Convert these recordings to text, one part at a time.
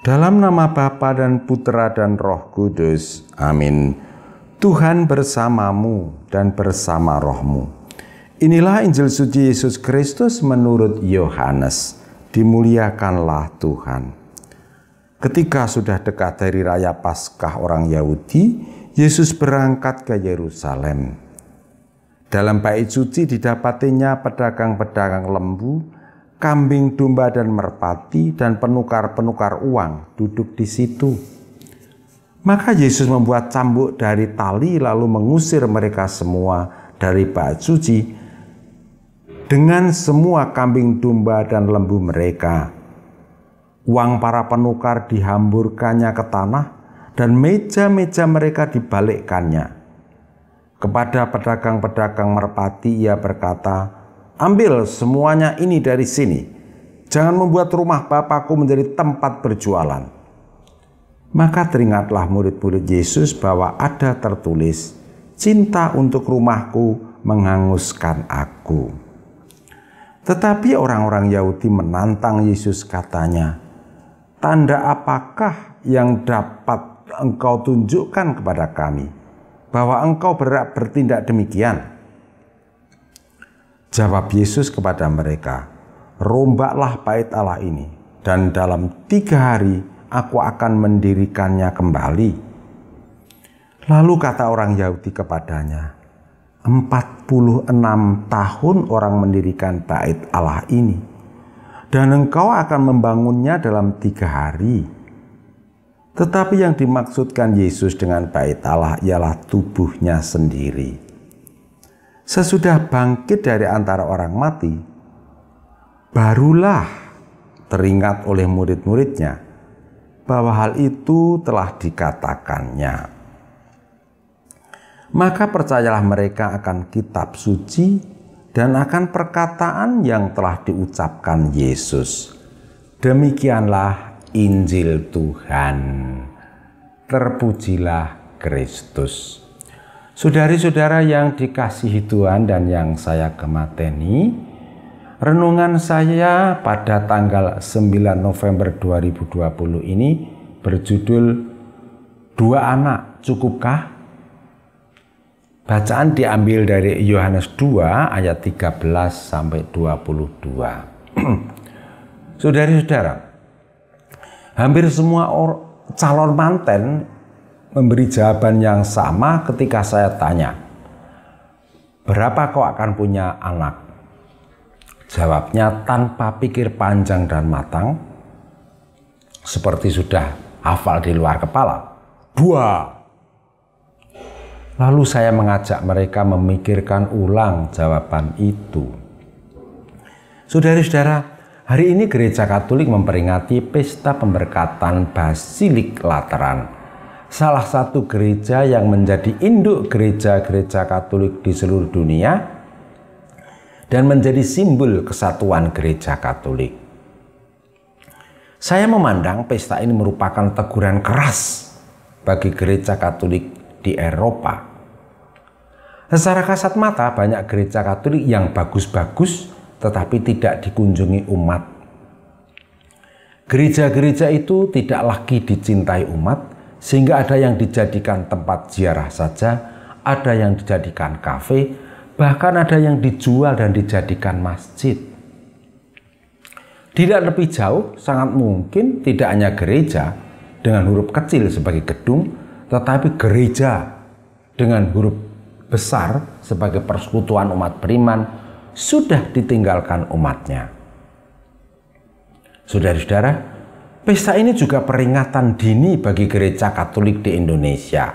Dalam nama Bapa dan Putra dan Roh Kudus. Amin. Tuhan bersamamu dan bersama rohmu. Inilah Injil suci Yesus Kristus menurut Yohanes. Dimuliakanlah Tuhan. Ketika sudah dekat hari raya Paskah orang Yahudi, Yesus berangkat ke Yerusalem. Dalam bait suci didapatinya pedagang-pedagang lembu, kambing, domba, dan merpati, dan penukar-penukar uang duduk di situ. Maka Yesus membuat cambuk dari tali lalu mengusir mereka semua dari bait suci dengan semua kambing, domba, dan lembu mereka. Uang para penukar dihamburkannya ke tanah dan meja-meja mereka dibalikkannya. Kepada pedagang-pedagang merpati ia berkata, "Ambil semuanya ini dari sini. Jangan membuat rumah Bapakku menjadi tempat berjualan." Maka teringatlah murid-murid Yesus bahwa ada tertulis, "Cinta untuk rumahku menghanguskan aku." Tetapi orang-orang Yahudi menantang Yesus, katanya, "Tanda apakah yang dapat engkau tunjukkan kepada kami, bahwa engkau bertindak demikian?" Jawab Yesus kepada mereka, "Rombaklah bait Allah ini, dan dalam 3 hari aku akan mendirikannya kembali." Lalu kata orang Yahudi kepadanya, 46 tahun orang mendirikan bait Allah ini, dan engkau akan membangunnya dalam 3 hari. Tetapi yang dimaksudkan Yesus dengan bait Allah ialah tubuhnya sendiri. Sesudah bangkit dari antara orang mati, barulah teringat oleh murid-muridnya bahwa hal itu telah dikatakannya. Maka percayalah mereka akan kitab suci dan akan perkataan yang telah diucapkan Yesus. Demikianlah Injil Tuhan. Terpujilah Kristus. Saudari-saudara yang dikasihi Tuhan dan yang saya gemateni, renungan saya pada tanggal 9 November 2020 ini berjudul "Dua Anak Cukupkah?" Bacaan diambil dari Yohanes 2 ayat 13 sampai 22. Saudari-saudara, hampir semua calon manten memberi jawaban yang sama ketika saya tanya, "Berapa kau akan punya anak?" Jawabnya tanpa pikir panjang dan matang, seperti sudah hafal di luar kepala, 2. Lalu saya mengajak mereka memikirkan ulang jawaban itu. Saudari-saudara, hari ini Gereja Katolik memperingati pesta pemberkatan Basilik Lateran, salah satu gereja yang menjadi induk gereja-gereja Katolik di seluruh dunia dan menjadi simbol kesatuan gereja Katolik. Saya memandang pesta ini merupakan teguran keras bagi gereja Katolik di Eropa. Secara kasat mata banyak gereja Katolik yang bagus-bagus tetapi tidak dikunjungi umat. Gereja-gereja itu tidak lagi dicintai umat, sehingga ada yang dijadikan tempat ziarah saja, ada yang dijadikan kafe, bahkan ada yang dijual dan dijadikan masjid. Tidak lebih jauh, sangat mungkin tidak hanya gereja dengan huruf kecil sebagai gedung, tetapi gereja dengan huruf besar sebagai persekutuan umat beriman sudah ditinggalkan umatnya. Saudara-saudara, pesta ini juga peringatan dini bagi gereja Katolik di Indonesia.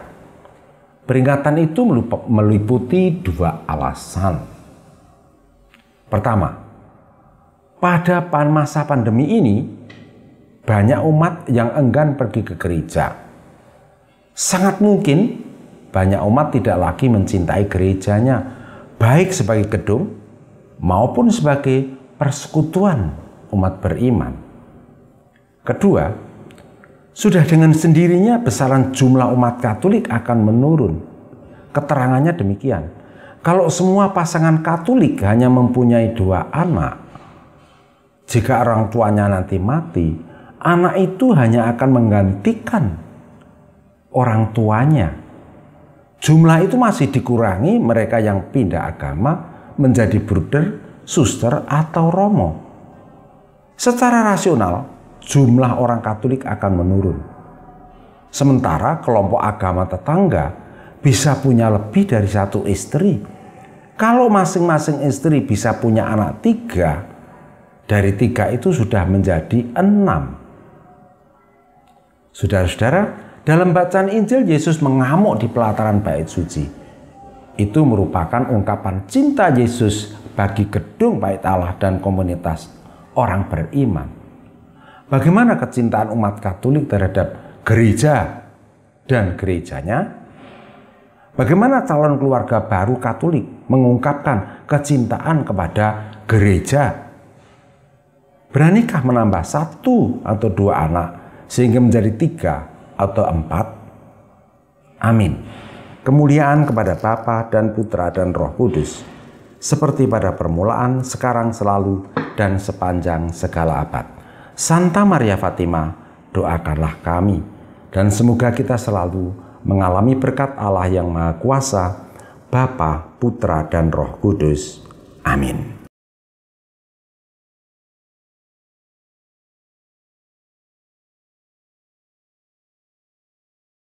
Peringatan itu meliputi 2 alasan. Pertama, pada masa pandemi ini, banyak umat yang enggan pergi ke gereja. Sangat mungkin banyak umat tidak lagi mencintai gerejanya, baik sebagai gedung maupun sebagai persekutuan umat beriman. Kedua, sudah dengan sendirinya besaran jumlah umat Katolik akan menurun. Keterangannya demikian, kalau semua pasangan Katolik hanya mempunyai 2 anak, jika orang tuanya nanti mati, anak itu hanya akan menggantikan orang tuanya. Jumlah itu masih dikurangi mereka yang pindah agama menjadi bruder, suster, atau romo. Secara rasional, jumlah orang Katolik akan menurun. Sementara kelompok agama tetangga bisa punya lebih dari satu istri. Kalau masing-masing istri bisa punya anak 3, dari 3 itu sudah menjadi 6. Saudara-saudara, dalam bacaan Injil Yesus mengamuk di pelataran bait suci. Itu merupakan ungkapan cinta Yesus bagi gedung bait Allah dan komunitas orang beriman. Bagaimana kecintaan umat Katolik terhadap gereja dan gerejanya? Bagaimana calon keluarga baru Katolik mengungkapkan kecintaan kepada gereja? Beranikah menambah 1 atau 2 anak sehingga menjadi 3 atau 4? Amin. Kemuliaan kepada Bapa dan Putra dan Roh Kudus, seperti pada permulaan, sekarang, selalu, dan sepanjang segala abad. Santa Maria Fatima, doakanlah kami, dan semoga kita selalu mengalami berkat Allah yang Maha Kuasa, Bapa, Putra, dan Roh Kudus. Amin.